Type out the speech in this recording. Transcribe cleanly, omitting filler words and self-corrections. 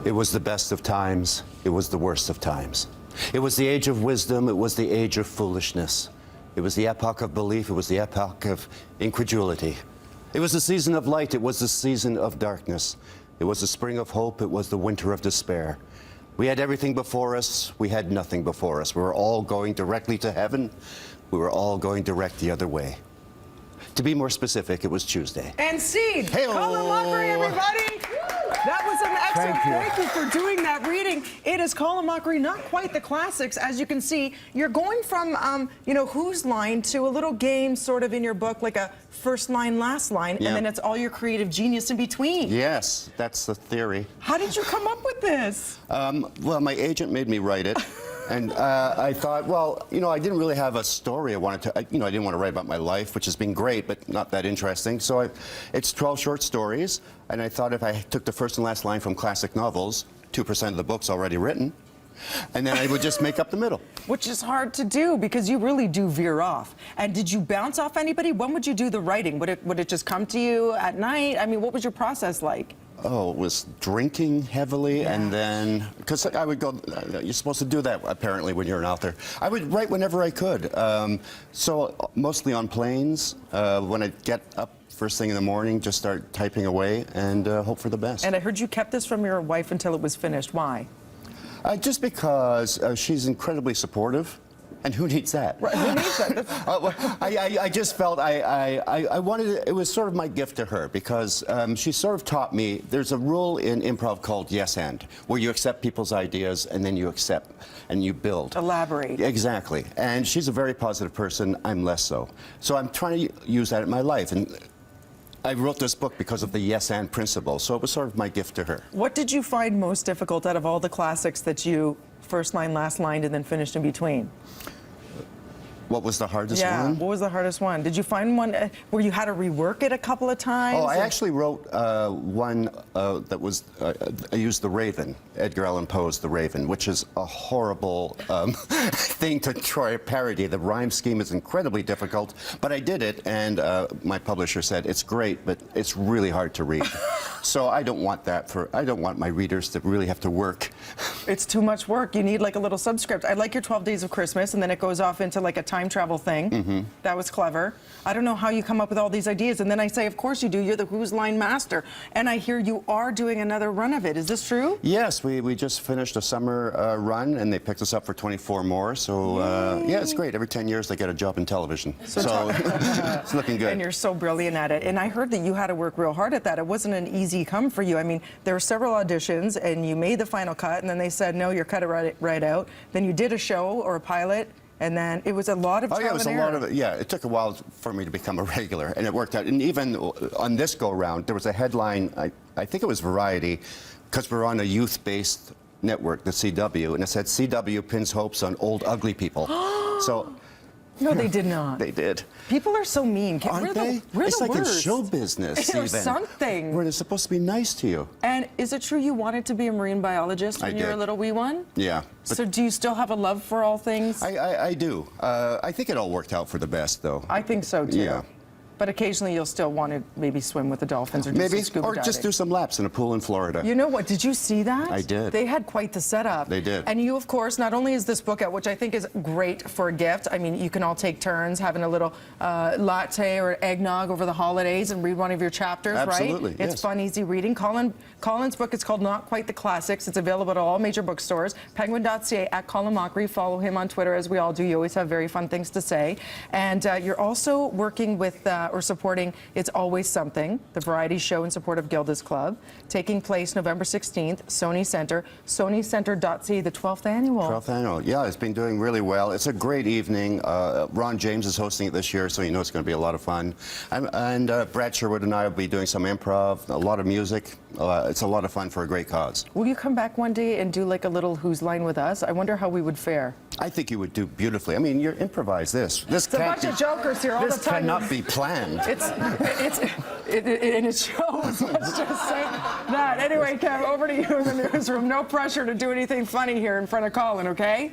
It was the best of times. It was the worst of times. It was the age of wisdom. It was the age of foolishness. It was the epoch of belief. It was the epoch of incredulity. It was the season of light. It was the season of darkness. It was the spring of hope. It was the winter of despair. We had everything before us. We had nothing before us. We were all going directly to heaven. We were all going direct the other way. To be more specific, it was Tuesday. And Seed! Hey-o! Colin Mochrie, everybody! That was an excellent. Thank you for doing that reading. It is Colin Mochrie, not quite the classics. As you can see, you're going from, you know, whose line to a little game sort of in your book, like a first line, last line, and then it's all your creative genius in between. Yes, that's the theory. How did you come up with this? Well, my agent made me write it. And I thought, well, you know, I didn't really have a story I wanted to, you know, I didn't want to write about my life, which has been great, but not that interesting. So it's 12 short stories, and I thought if I took the first and last line from classic novels, 2% of the book's already written, and then I would just make up the middle. Which is hard to do because you really do veer off. And did you bounce off anybody? When would you do the writing? Would it just come to you at night? I mean, what was your process like? Oh, it was drinking heavily, and then, because I would go, you're supposed to do that apparently when you're an author. I would write whenever I could. So mostly on planes, when I get up first thing in the morning, just start typing away and hope for the best. And I heard you kept this from your wife until it was finished. Why? Just because she's incredibly supportive. And who needs that? Right, who needs that? I just felt I wanted, it was sort of my gift to her because she sort of taught me, there's a rule in improv called yes and, where you accept people's ideas and then you accept and you build. Elaborate. Exactly. And she's a very positive person, I'm less so. So I'm trying to use that in my life. And I wrote this book because of the yes and principle, so it was sort of my gift to her. What did you find most difficult out of all the classics that you first line, last line, and then finished in between? What was the hardest one? What was the hardest one? Did you find one where you had to rework it a couple of times? Oh, I actually wrote one that was, I used The Raven, Edgar Allan Poe's The Raven, which is a horrible thing to try to parody. The rhyme scheme is incredibly difficult, but I did it, and my publisher said, it's great, but it's really hard to read. So I don't want that I don't want my readers to really have to work. It's too much work. You need like a little subscript. I like your 12 Days of Christmas, and then it goes off into like a time travel thing. That was clever. I don't know how you come up with all these ideas. And then I say, of course you do. You're the Who's Line master. And I hear you are doing another run of it. Is this true? Yes, we just finished a summer run, and they picked us up for 24 more. So, yeah, it's great. Every 10 years, they get a job in television. So it's looking good. And you're so brilliant at it. And I heard that you had to work real hard at that. It wasn't an easy come for you. I mean, there were several auditions, and you made the final cut, and then they said, no, you're cut it right out. Then you did a show or a pilot. And then it was a lot of trial yeah, it was and a error. lot of it. Yeah, it took a while for me to become a regular, and it worked out. And even on this go-round, there was a headline, I think it was Variety, because we're on a youth-based network, the CW, and it said, CW pins hopes on old ugly people. So. No, they did not. They did. People are so mean. Aren't they? It's like in show business, Or something. Where they're supposed to be nice to you. And is it true you wanted to be a marine biologist when you were a little wee one? Yeah. So do you still have a love for all things? I do. I think it all worked out for the best, though. I think so, too. Yeah. But occasionally you'll still want to maybe swim with the dolphins or do some scuba diving. Just do some laps in a pool in Florida. You know what? Did you see that? I did. They had quite the setup. They did. And you, of course, not only is this book out, which I think is great for a gift. I mean, you can all take turns having a little latte or eggnog over the holidays and read one of your chapters, right? Absolutely, yes. It's fun, easy reading. Colin's book is called Not Quite the Classics. It's available at all major bookstores. Penguin.ca, at Colin Mochrie. Follow him on Twitter, as we all do. You always have very fun things to say. And you're also working with or supporting It's Always Something, the variety show in support of Gilda's Club, taking place November 16th, Sony Center, sonycenter.ca, the 12th annual. 12th annual, yeah, it's been doing really well. It's a great evening. Ron James is hosting it this year, so you know it's going to be a lot of fun. And Brad Sherwood and I will be doing some improv, a lot of music. It's a lot of fun for a great cause. Will you come back one day and do like a little Who's Line with us? I wonder how we would fare. I think you would do beautifully. I mean, you improvise this. It's a bunch of jokers here all the time. This cannot be planned. And it shows. Let's just say that. Anyway, Kev, over to you in the newsroom. No pressure to do anything funny here in front of Colin, okay?